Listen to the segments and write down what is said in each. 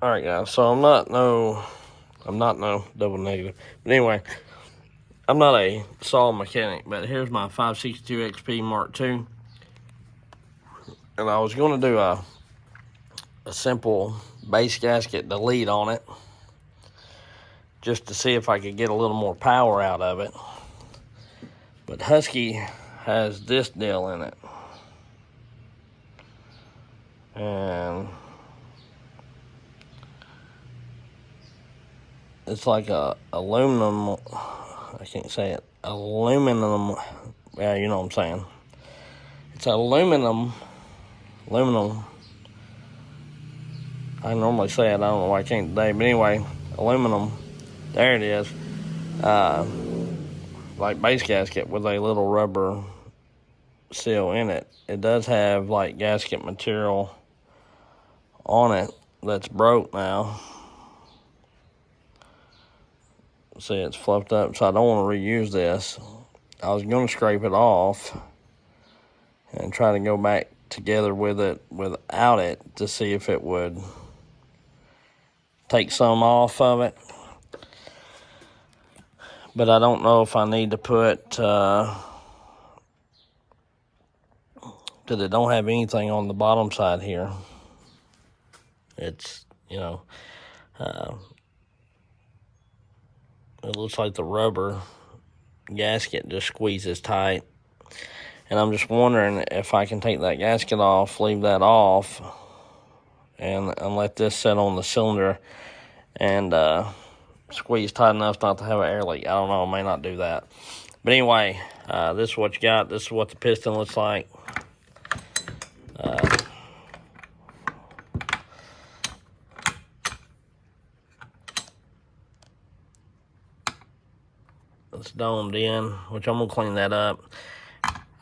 All right, guys. So I'm not no double negative. But anyway, I'm not a saw mechanic, but here's my 562 XP Mark II. And I was going to do a simple base gasket delete on it just to see if I could get a little more power out of it. But Husky has this deal in it. And it's like a aluminum, I can't say it, aluminum, yeah, you know what I'm saying. It's aluminum, I normally say it, I don't know why I can't today, but anyway, aluminum, there it is, like base gasket with a little rubber seal in it. It does have like gasket material on it that's broke now. See, it's fluffed up, so I don't want to reuse this. I was going to scrape it off and try to go back together with it without it to see if it would take some off of it. But I don't know if I need to put, because it don't have anything on the bottom side here. It's, it looks like the rubber gasket just squeezes tight. And I'm just wondering if I can take that gasket off, leave that off, and let this sit on the cylinder and squeeze tight enough not to have an air leak. I don't know, I may not do that. But anyway, this is what you got. This is what the piston looks like. It's domed in, which I'm going to clean that up.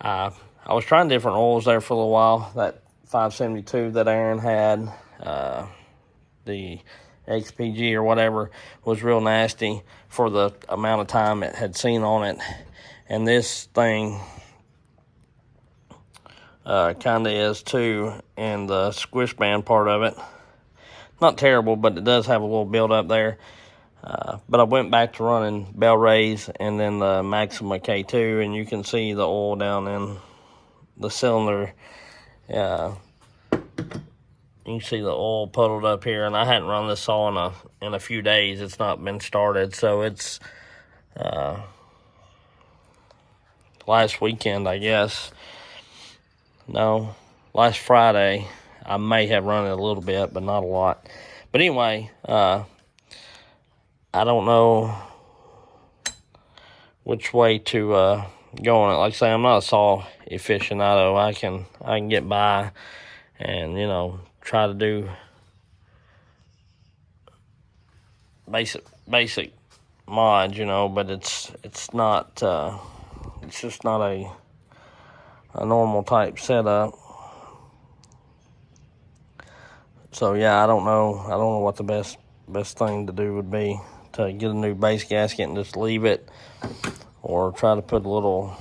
I was trying different oils there for a little while. That 572 that Aaron had, the XPG or whatever, was real nasty for the amount of time it had seen on it. And this thing kind of is too, in the Squish band part of it. Not terrible, but it does have a little build up there. But I went back to running Bell Rays and then the Maxima K2, and you can see the oil down in the cylinder. You can see the oil puddled up here, and I hadn't run this saw in a few days. It's not been started, so it's last weekend, I guess. No, last Friday. I may have run it a little bit, but not a lot. But anyway, I don't know which way to go on it. Like I say, I'm not a saw aficionado. I can get by and, try to do basic mods, but it's not, it's just not a normal type setup. So yeah, I don't know what the best thing to do would be, to get a new base gasket and just leave it, or try to put a little,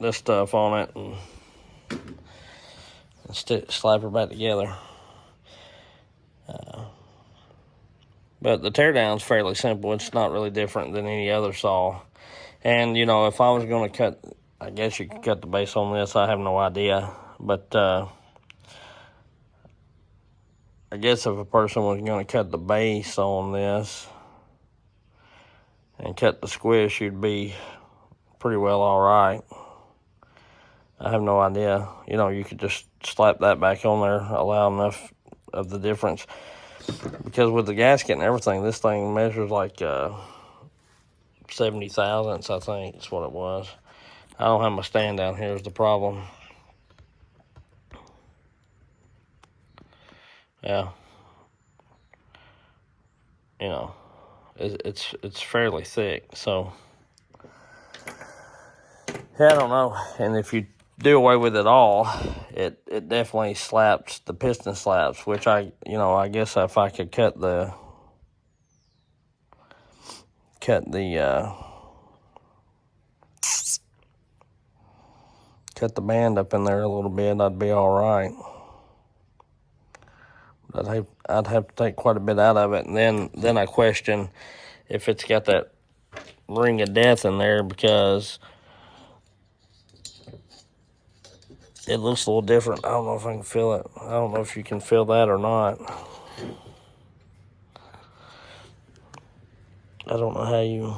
this stuff on it and slap her back together. But the teardown's fairly simple. It's not really different than any other saw. And, if I was going to cut, I guess you could cut the base on this. I have no idea. But I guess if a person was going to cut the base on this and cut the squish, you'd be pretty well all right. I have no idea. You could just slap that back on there, allow enough of the difference. Because with the gasket and everything, this thing measures like 70 thousandths, I think is what it was. I don't have my stand down here is the problem. Yeah. It's fairly thick, so yeah, I don't know. And if you do away with it all, it definitely slaps, the piston slaps, which I guess if I could cut the cut the band up in there a little bit, I'd be all right. I'd have to take quite a bit out of it, and then I question if it's got that ring of death in there, because it looks a little different. I don't know if I can feel it. I don't know if you can feel that or not. I don't know how you...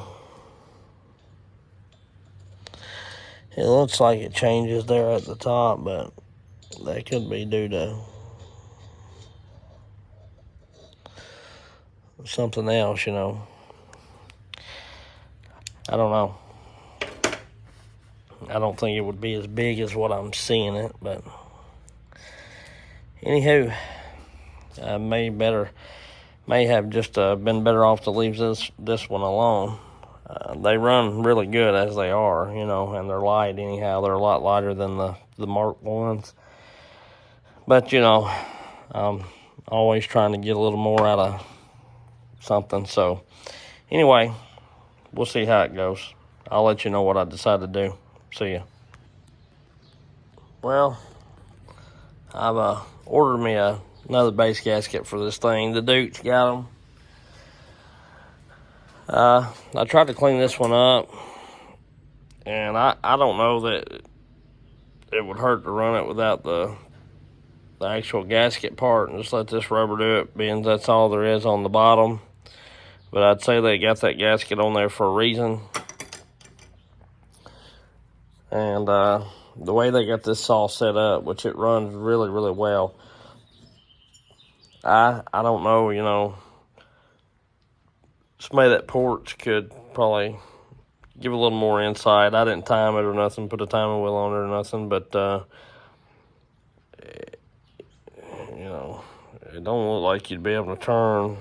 It looks like it changes there at the top, but that could be due to something else, you know. I don't know. I don't think it would be as big as what I'm seeing it, but anywho, I may have just been better off to leave this one alone. They run really good as they are, you know, and they're light anyhow. They're a lot lighter than the Mark ones. But, you know, I'm always trying to get a little more out of something. So, anyway, we'll see how it goes. I'll let you know what I decide to do. See ya. Well, I've ordered me another base gasket for this thing. The Duke's got them. I tried to clean this one up, and I don't know that it would hurt to run it without the actual gasket part and just let this rubber do it, being that's all there is on the bottom. But I'd say they got that gasket on there for a reason. And the way they got this saw set up, which it runs really, really well, I don't know, you know, somebody that porch could probably give a little more insight. I didn't time it or nothing, put a timing wheel on it or nothing, but, you know, it don't look like you'd be able to turn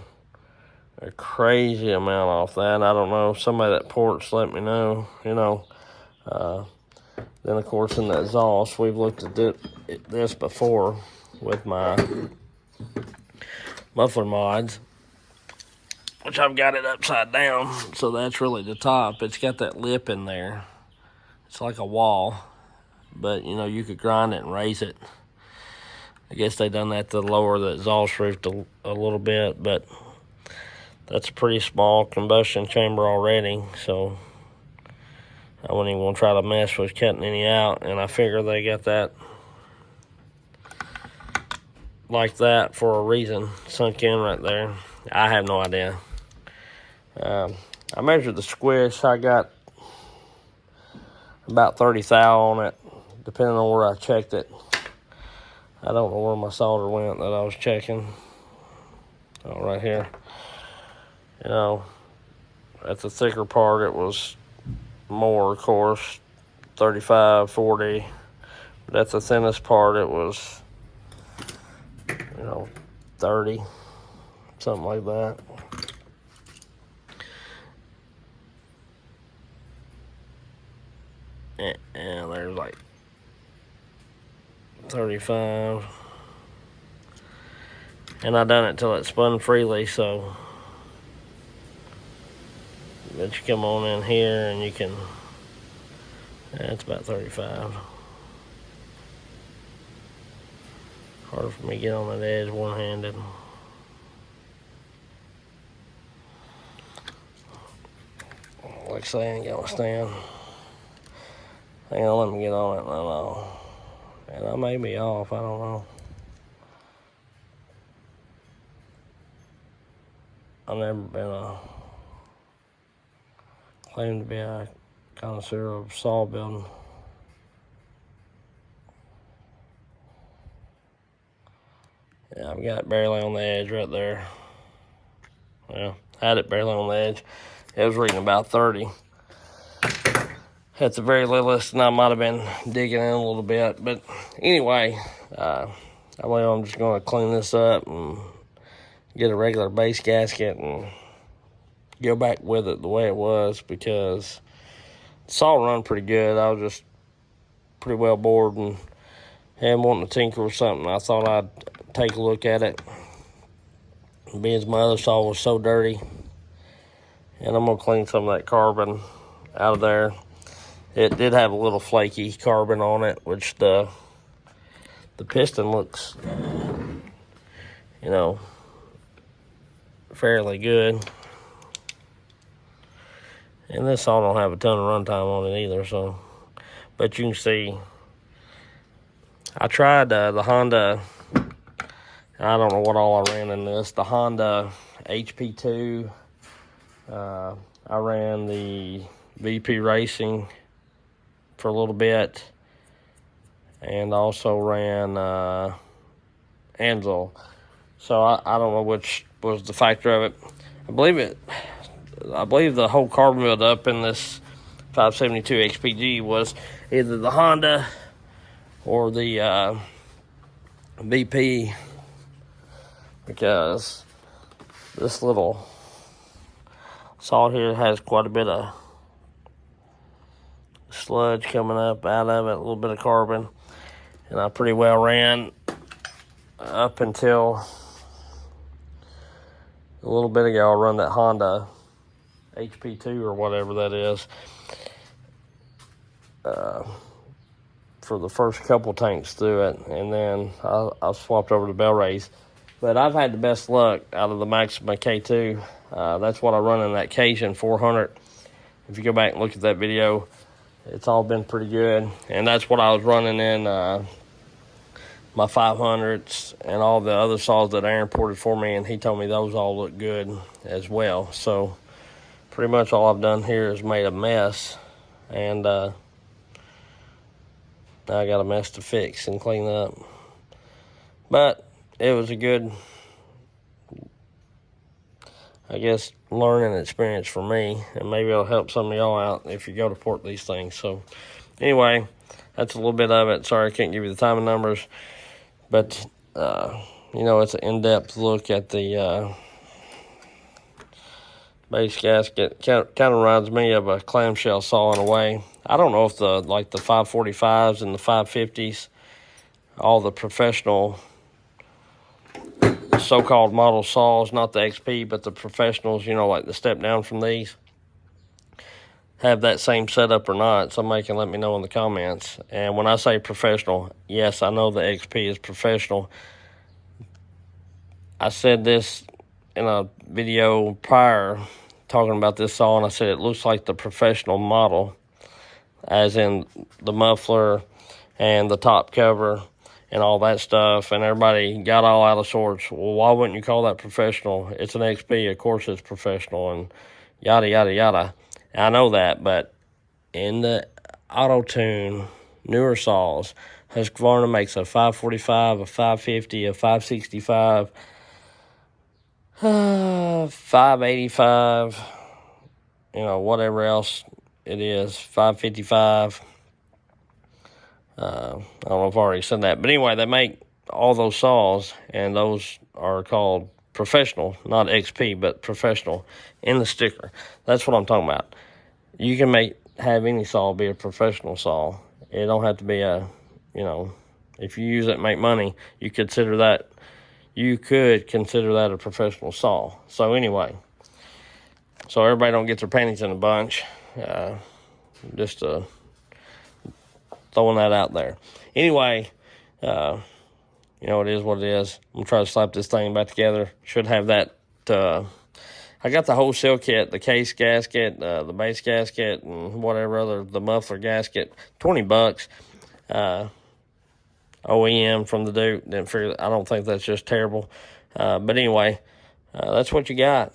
a crazy amount off that. I don't know, somebody that porch let me know, you know. Then, of course, in that exhaust, we've looked at this before with my muffler mods, which I've got it upside down, so that's really the top. It's got that lip in there. It's like a wall, but, you know, you could grind it and raise it. I guess they done that to lower the exhaust roof a little bit, but that's a pretty small combustion chamber already, so I wouldn't even want to try to mess with cutting any out. And I figure they got that like that for a reason, sunk in right there. I have no idea. I measured the Squish. I got about 30 thou on it, depending on where I checked it. I don't know where my solder went that I was checking. Oh, right here. You know, at the thicker part, it was more, of course, 35, 40. But at the thinnest part, it was, you know, 30, something like that. And there's like 35. And I done it till it spun freely, so but you come on in here and you can, that's about 35. Hard for me to get on that edge one-handed. Like I say, I ain't got my stand. Hang on, let me get on it and I may be off, I don't know. I've never been claimed to be a connoisseur of saw building. Yeah, I've got it barely on the edge right there. Well, had it barely on the edge. It was reading about 30. At the very littlest, and I might have been digging in a little bit. But anyway, I'm just going to clean this up and get a regular base gasket and go back with it the way it was, because the saw run pretty good. I was just pretty well bored and wanting to tinker with something. I thought I'd take a look at it, being my other saw was so dirty. And I'm going to clean some of that carbon out of there. It did have a little flaky carbon on it, which the piston looks, you know, fairly good. And this saw don't have a ton of runtime on it either, so. But you can see, I tried the Honda, I don't know what all I ran in this, the Honda HP2. I ran the VP Racing for a little bit, and also ran Ansel. So I don't know which was the factor of it. I believe the whole carbon build-up in this 572 XPG was either the Honda or the VP, because this little saw here has quite a bit of sludge coming up out of it, a little bit of carbon, and I pretty well ran up until a little bit ago. I run that Honda HP2 or whatever that is for the first couple tanks through it, and then I swapped over to Bell Rays. But I've had the best luck out of the Maxima K2. That's what I run in that Cajun 400. If you go back and look at that video, it's all been pretty good. And that's what I was running in my 500s and all the other saws that Aaron ported for me, and he told me those all look good as well. So pretty much all I've done here is made a mess, and now I got a mess to fix and clean up. But it was a good, I guess, learning experience for me, and maybe it'll help some of y'all out if you go to port these things. So anyway, that's a little bit of it. Sorry I can't give you the timing numbers, but you know, it's an in-depth look at the base gasket. Kind of reminds me of a clamshell saw in a way. I don't know if the 545s and the 550s, all the professional so-called model saws, not the XP, but the professionals, you know, like the step down from these, have that same setup or not. Somebody can let me know in the comments. And when I say professional, yes, I know the XP is professional. I said this in a video prior talking about this saw, and I said it looks like the professional model, as in the muffler and the top cover and all that stuff, and everybody got all out of sorts. Well, why wouldn't you call that professional? It's an XP, of course it's professional, and yada, yada, yada. I know that, but in the auto-tune newer saws, Husqvarna makes a 545, a 550, a 565, 585, you know, whatever else it is, 555. I don't know if I already said that, but anyway, they make all those saws, and those are called professional, not XP, but professional in the sticker. That's what I'm talking about. You can have any saw be a professional saw. It don't have to be a, you know, if you use it and make money, you could consider that a professional saw. So anyway, so everybody don't get their panties in a bunch. Just throwing that out there. Anyway, you know, it is what it is. I'm going to try to slap this thing back together. Should have that. I got the wholesale kit, the case gasket, the base gasket, and whatever other, the muffler gasket, $20. OEM from the Duke. Didn't figure. I don't think that's just terrible. But anyway, that's what you got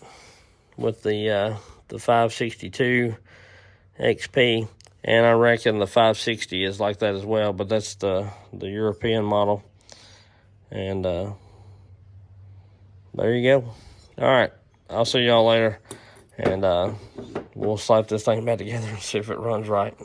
with the 562 XP. And I reckon the 560 is like that as well, but that's the European model. And there you go. All right, I'll see y'all later, and we'll slap this thing back together and see if it runs right.